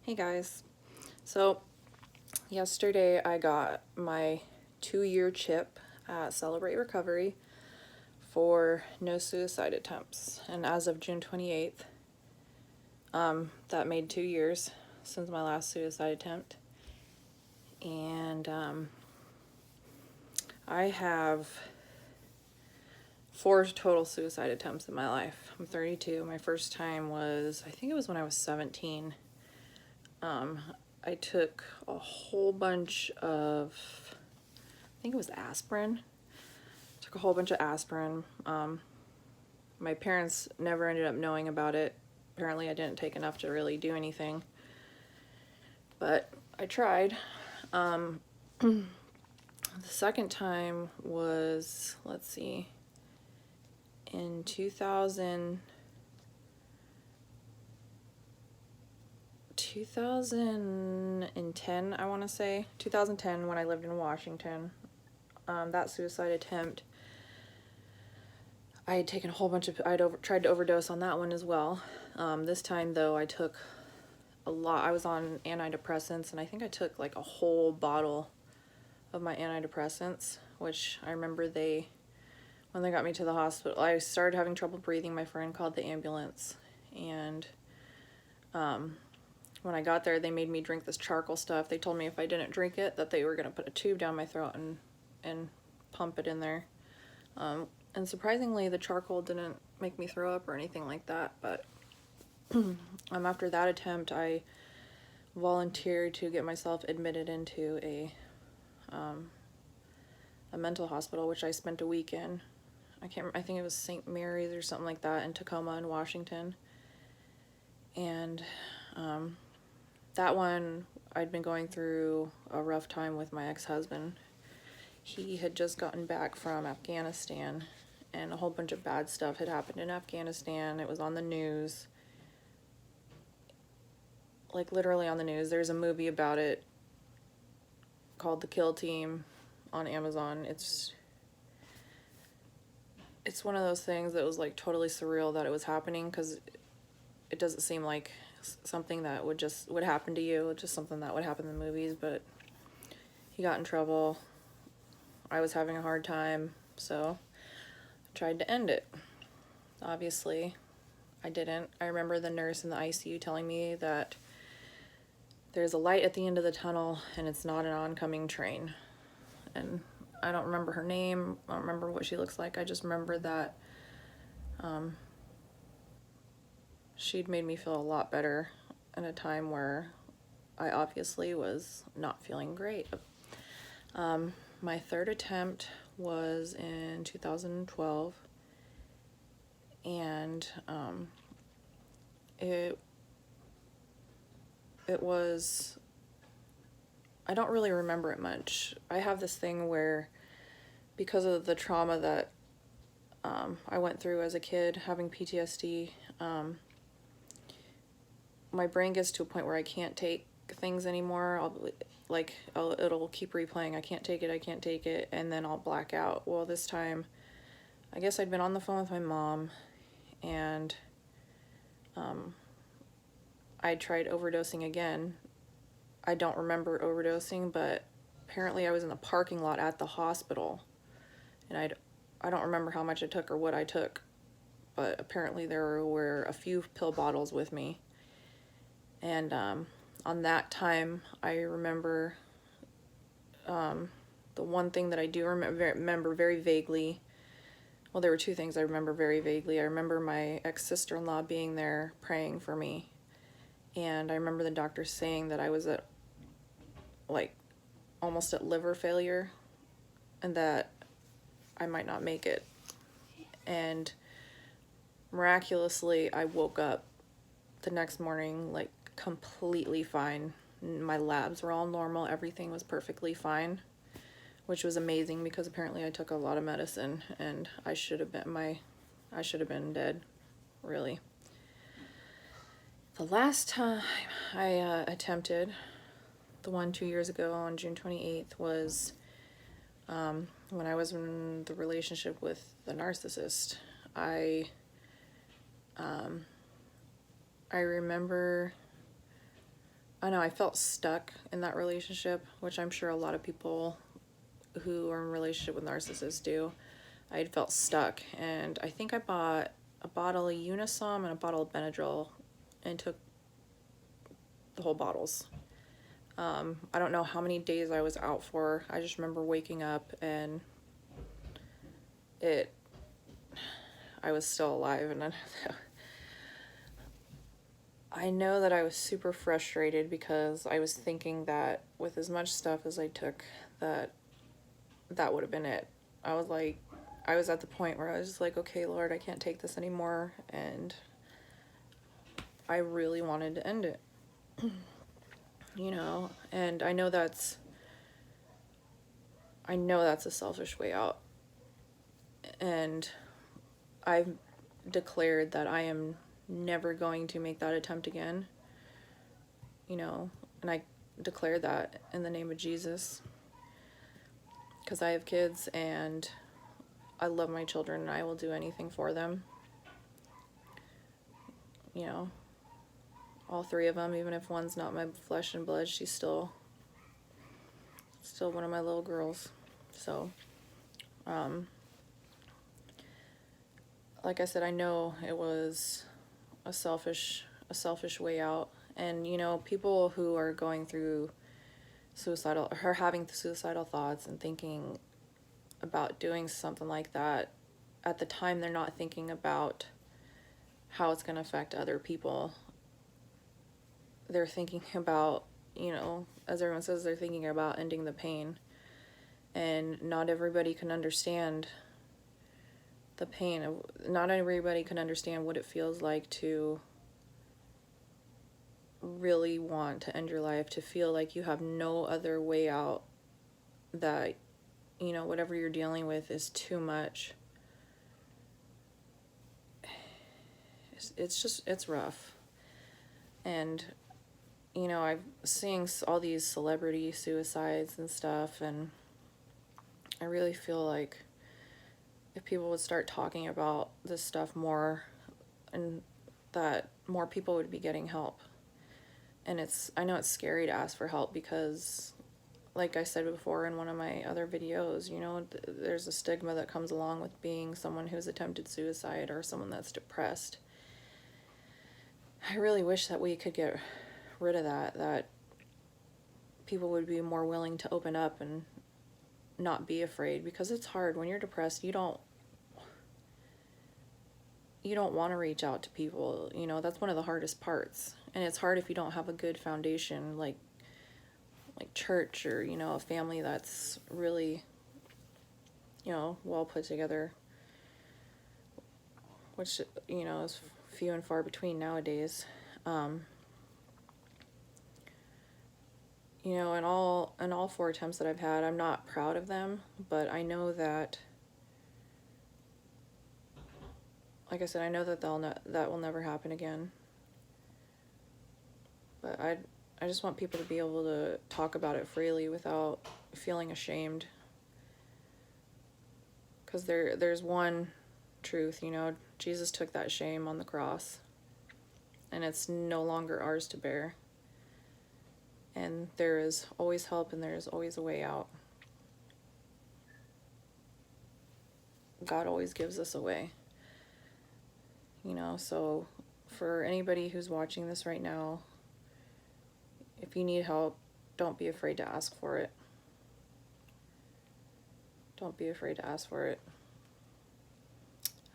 Hey guys. So yesterday I got my 2-year chip at Celebrate Recovery for no suicide attempts. And as of June 28th, that made 2 years since my last suicide attempt. And I have 4 total suicide attempts in my life. I'm 32. My first time was, I think it was when I was 17. I took a whole bunch of, I think it was aspirin. Took a whole bunch of aspirin. My parents never ended up knowing about it. Apparently I didn't take enough to really do anything. But I tried. The second time was, let's see, in 2010, I want to say. 2010, when I lived in Washington. That suicide attempt, I had taken a whole bunch of, tried to overdose on that one as well. This time, though, I took a lot. I was on antidepressants, and I think I took like a whole bottle of my antidepressants, which I remember when they got me to the hospital, I started having trouble breathing. My friend called the ambulance, and when I got there, they made me drink this charcoal stuff. They told me if I didn't drink it, that they were going to put a tube down my throat and pump it in there. And surprisingly, the charcoal didn't make me throw up or anything like that. But after that attempt, I volunteered to get myself admitted into a mental hospital, which I spent a week in. I think it was St. Mary's or something like that in Tacoma in Washington. And that one, I'd been going through a rough time with my ex-husband. He had just gotten back from Afghanistan, and a whole bunch of bad stuff had happened in Afghanistan. It was on the news. Like, literally on the news. There's a movie about it called The Kill Team on Amazon. It's one of those things that was like totally surreal that it was happening, because it doesn't seem like something that would happen to you. It's just something that would happen in the movies. But he got in trouble. I was having a hard time, so I tried to end it. Obviously, I didn't. I remember the nurse in the ICU telling me that there's a light at the end of the tunnel and it's not an oncoming train. And I don't remember her name. I don't remember what she looks like. I just remember that she'd made me feel a lot better in a time where I obviously was not feeling great. My third attempt was in 2012, and it was, I don't really remember it much. I have this thing where, because of the trauma that I went through as a kid, having PTSD, my brain gets to a point where I can't take things anymore. It'll keep replaying, I can't take it, and then I'll black out. Well, this time, I guess I'd been on the phone with my mom, and I tried overdosing again. I don't remember overdosing, but apparently I was in the parking lot at the hospital, and I don't remember how much I took or what I took, but apparently there were a few pill bottles with me. And on that time, I remember the one thing that I do remember very vaguely. Well, there were two things I remember very vaguely. I remember my ex-sister-in-law being there praying for me, and I remember the doctor saying that I was almost at liver failure, and that I might not make it. And miraculously, I woke up the next morning completely fine. My labs were all normal. Everything was perfectly fine, which was amazing, because apparently I took a lot of medicine, and I should have been dead, really. The last time I attempted, the one 2 years ago on June 28th, was when I was in the relationship with the narcissist. I remember I know I felt stuck in that relationship, which I'm sure a lot of people who are in a relationship with narcissists do. I had felt stuck, and I think I bought a bottle of Unisom and a bottle of Benadryl and took the whole bottles. I don't know how many days I was out for. I just remember waking up and I was still alive, and then I know that I was super frustrated because I was thinking that with as much stuff as I took, that would have been it. I was at the point where I was just like, okay, Lord, I can't take this anymore, and I really wanted to end it. You know, and I know that's a selfish way out. And I've declared that I am never going to make that attempt again. You know, and I declare that in the name of Jesus. Because I have kids and I love my children and I will do anything for them. You know, all three of them, even if one's not my flesh and blood, she's still one of my little girls. So, like I said, I know it was a selfish way out. And, you know, people who are going through having suicidal thoughts and thinking about doing something like that, at the time they're not thinking about how it's going to affect other people. They're thinking about, you know, as everyone says, they're thinking about ending the pain. And not everybody can understand the pain. Not everybody can understand what it feels like to really want to end your life, to feel like you have no other way out, that, you know, whatever you're dealing with is too much. It's rough. And, you know, I'm seeing all these celebrity suicides and stuff, and I really feel like if people would start talking about this stuff more, and that more people would be getting help. And I know it's scary to ask for help because, like I said before in one of my other videos, you know, there's a stigma that comes along with being someone who's attempted suicide or someone that's depressed. I really wish that we could get rid of that people would be more willing to open up and not be afraid, because it's hard when you're depressed. You don't want to reach out to people. You know, that's one of the hardest parts. And it's hard if you don't have a good foundation, like church, or, you know, a family that's really, you know, well put together, which, you know, is few and far between nowadays. You know, in all 4 attempts that I've had, I'm not proud of them, but I know that, like I said, I know that that will never happen again. But I just want people to be able to talk about it freely without feeling ashamed. Because there's one truth, you know, Jesus took that shame on the cross, and it's no longer ours to bear. And there is always help, and there is always a way out. God always gives us a way. You know, so for anybody who's watching this right now, if you need help, don't be afraid to ask for it. Don't be afraid to ask for it.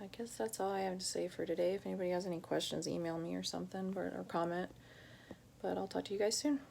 I guess that's all I have to say for today. If anybody has any questions, email me or something, or comment. But I'll talk to you guys soon.